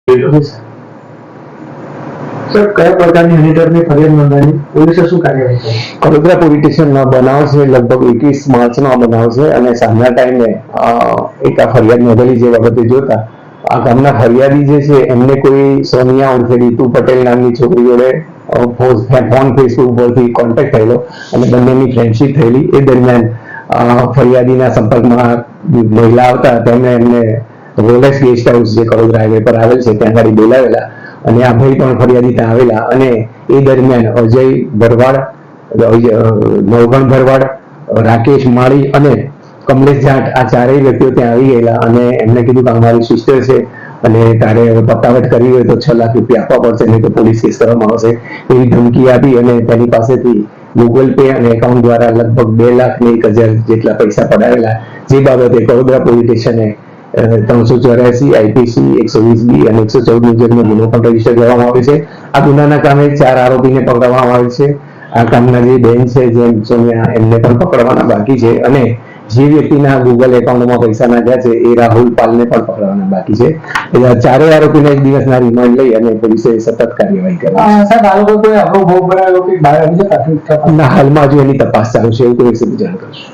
Sir કયા પ્રકારની હનીટ્રેપની ફરિયાદ નોંધાવી, પોલીસે શું કાર્યવાહી કરી? વડોદરા પોલીસ સ્ટેશનમાં બનાવ છે, લગભગ 21 માર્ચનો આ બનાવ છે અને સાંજના ટાઈમે એક આ ફરિયાદ નોંધેલી જે બાબતે જોતા આ ગામના ફરિયાદી જે છે એમને કોઈ સોનિયા ઉર્ફે રીતુ પટેલ નામની છોકરી જોડે ફોન ફેસબુક પરથી કોન્ટેક્ટ થયેલો અને બંનેની ફ્રેન્ડશીપ થયેલી. એ દરમિયાન ફરિયાદીના સંપર્કમાં મહિલા આવતા તેમણે એમને રોલેક્સ ગેસ્ટ હાઉસ જે કડોદરા હાઈવે પર આવેલ છે ત્યાં આગળ બોલાવેલા અને આ ભાઈ પણ ફરિયાદી ત્યાં આવેલા અને એ દરમિયાન અજય ભરવાડ, નવગણ ભરવાડ, રાકેશ માળી અને કમલેશ જાટ આ ચારેય વ્યક્તિઓ ત્યાં આવી ગયેલા અને એમને કીધું કે અમારી સિસ્ટર છે અને તારે પતાવટ કરવી હોય તો 6 લાખ રૂપિયા આપવા પડશે, નહીં તો પોલીસ કેસ કરવામાં આવશે એવી ધમકી આપી અને તેની પાસેથી ગૂગલ પે અને એકાઉન્ટ દ્વારા લગભગ 2,01,000 જેટલા પૈસા પડાવેલા. જે બાબતે કડોદરા પોલીસ સ્ટેશને 384 આઈપીસી 120B અને 114 મુજબનો ગુનો પણ રજીસ્ટર કરવામાં આવે છે. આ ગુનાના કામે 4 આરોપીને પકડવામાં આવે છે. આ કામના જે બેન છે જેમ સોનિયા એમને પણ પકડવાના બાકી છે અને જે વ્યક્તિના ગૂગલ એકાઉન્ટમાં પૈસા નાખ્યા છે એ રાહુલ પાલને પણ પકડવાના બાકી છે. એટલે ચારેય આરોપીને 1 દિવસના રિમાન્ડ લઈ અને પોલીસે સતત કાર્યવાહી કરી. સાહેબ, આ લોકો કોઈ આપણો ભોગ બનાવ્યો કે બહાર આવી છે પ્રાથમિક તપાસ? હાલમાં હજુ એની તપાસ ચાલુ છે, એવું કોઈ જાણ કરશું.